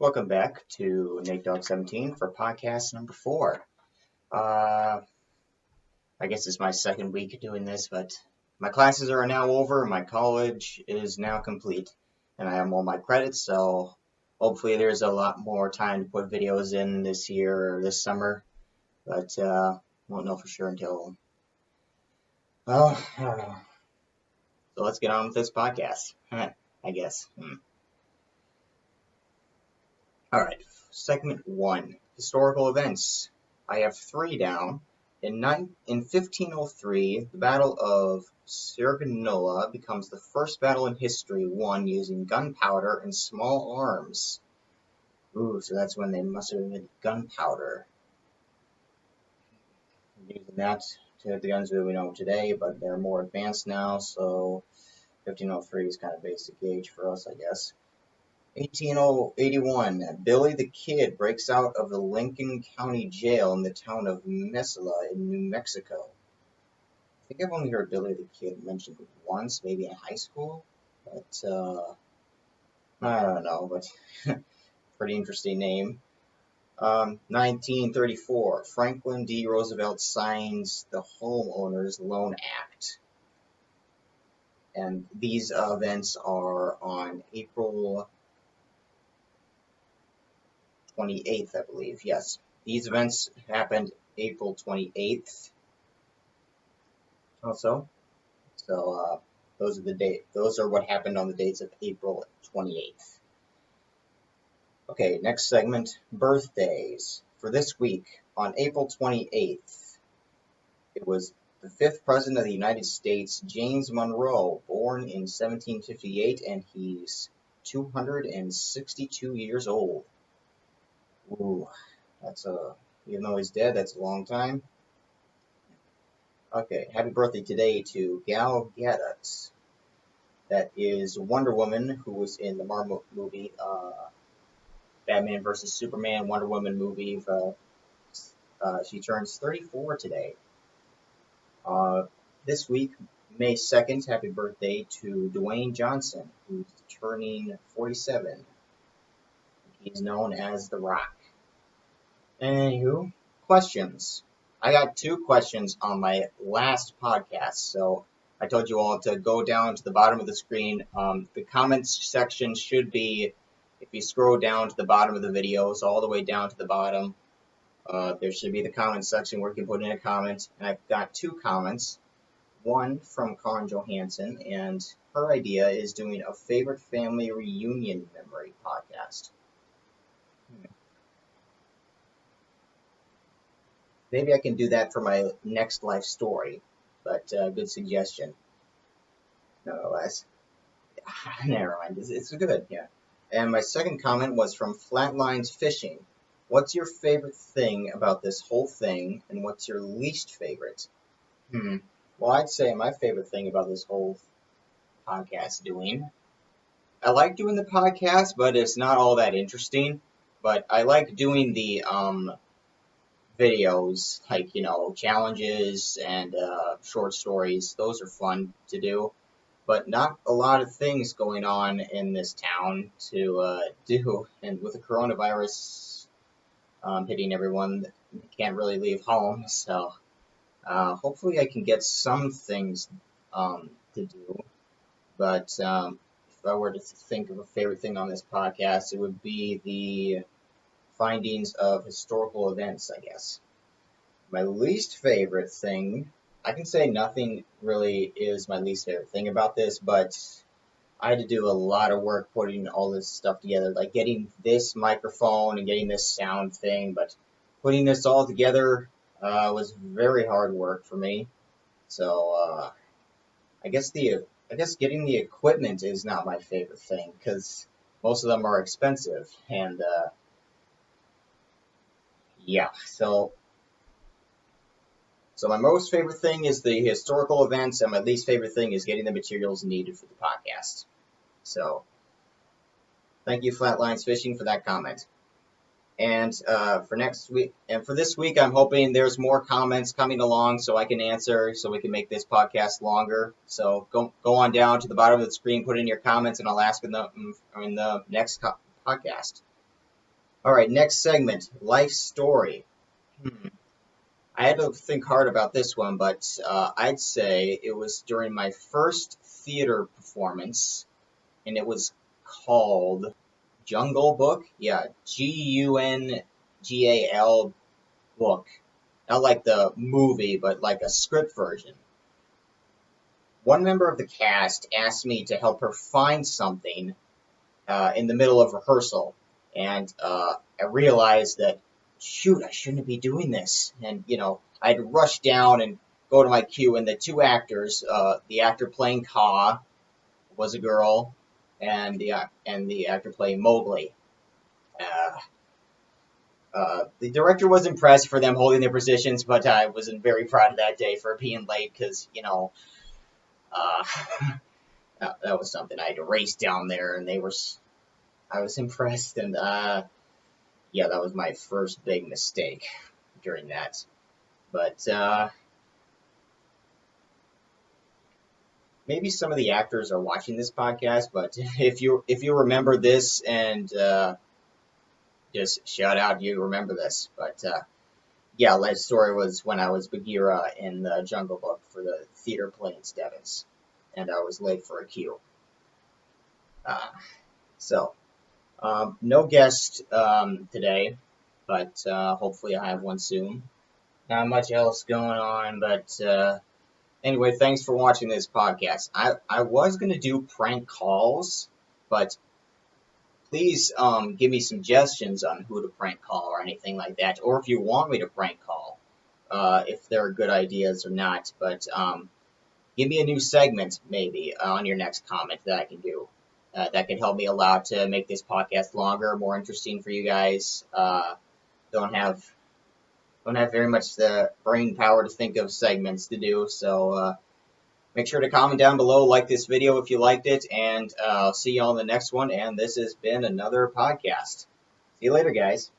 Welcome back to Natdog17 for podcast number 4. I guess it's my second week doing this, but my classes are now over. My college is now complete, and I have all my credits, so hopefully there's a lot more time to put videos in this year or this summer, but won't know for sure until, well, I don't know. So let's get on with this podcast, I guess. All right, segment 1, historical events. I have 3 down. In 1503, the Battle of Cerignola becomes the first battle in history won using gunpowder and small arms. Ooh, so that's when they must have invented gunpowder. Using that to hit the guns that we know today, but they're more advanced now, so 1503 is kind of basic age for us, I guess. 1881, Billy the Kid breaks out of the Lincoln County Jail in the town of Mesilla in New Mexico. I think I've only heard Billy the Kid mentioned once, maybe in high school, but I don't know, but pretty interesting name. 1934, Franklin D. Roosevelt signs the Homeowners Loan Act. And these events are on April 28th, I believe. Yes, these events happened April 28th. Also, so those are the date. Those are what happened on the dates of April 28th. Okay, next segment: birthdays. For this week, on April 28th, it was the 5th President of the United States, James Monroe, born in 1758, and he's 262 years old. Ooh, that's even though he's dead, that's a long time. Okay, happy birthday today to Gal Gadot. That is Wonder Woman, who was in the Marvel movie, Batman vs. Superman, Wonder Woman movie. She turns 34 today. This week, May 2nd, happy birthday to Dwayne Johnson, who's turning 47. He's known as The Rock. Anywho, questions. I got 2 questions on my last podcast, so I told you all to go down to the bottom of the screen. The comments section should be, if you scroll down to the bottom of the videos, all the way down to the bottom, there should be the comment section where you can put in a comment. And I've got 2 comments. One from Karin Johansson, and her idea is doing a favorite family reunion memory podcast. Maybe I can do that for my next life story, but good suggestion. Nonetheless, never mind. It's good, yeah. And my second comment was from Flatlines Fishing. What's your favorite thing about this whole thing, and what's your least favorite? Well, I'd say my favorite thing about this whole podcast doing, I like doing the podcast, but it's not all that interesting. But I like doing the videos, like, challenges and short stories. Those are fun to do, but not a lot of things going on in this town to do. And with the coronavirus hitting everyone, can't really leave home, so hopefully I can get some things to do. But if I were to think of a favorite thing on this podcast, it would be the findings of historical events, I guess. My least favorite thing, I can say nothing really is my least favorite thing about this, but I had to do a lot of work putting all this stuff together, like getting this microphone and getting this sound thing, but putting this all together was very hard work for me. So I guess getting the equipment is not my favorite thing, because most of them are expensive, and yeah, so my most favorite thing is the historical events, and my least favorite thing is getting the materials needed for the podcast. So, thank you, Flatlines Fishing, for that comment. And for next week, and for this week, I'm hoping there's more comments coming along so I can answer, so we can make this podcast longer. So go on down to the bottom of the screen, put in your comments, and I'll ask them in the next podcast. All right, next segment, life story. I had to think hard about this one, but I'd say it was during my first theater performance, and it was called Jungle Book. Yeah, Gungal book. Not like the movie, but like a script version. One member of the cast asked me to help her find something in the middle of rehearsal, and I realized that, shoot, I shouldn't be doing this. And I had to rush down and go to my cue, and the two actors, the actor playing Ka was a girl, and the actor playing Mowgli. Uh, the director was impressed for them holding their positions, but I wasn't very proud of that day for being late because, uh, that was something. I had to race down there, and I was impressed, and yeah, that was my first big mistake during that. But maybe some of the actors are watching this podcast, but if you remember this and just shout out, you remember this. But yeah, life story was when I was Bagheera in the Jungle Book for the theater play in Stebbins, and I was late for a cue. Uh, so no guest today, but hopefully I have one soon. Not much else going on, but anyway, thanks for watching this podcast. I was going to do prank calls, but please give me suggestions on who to prank call or anything like that, or if you want me to prank call, if they're good ideas or not. But give me a new segment maybe on your next comment that I can do. That could help me a lot to make this podcast longer, more interesting for you guys. Don't have very much the brain power to think of segments to do, so make sure to comment down below, like this video if you liked it, and I'll see you all in the next one. And this has been another podcast. See you later, guys.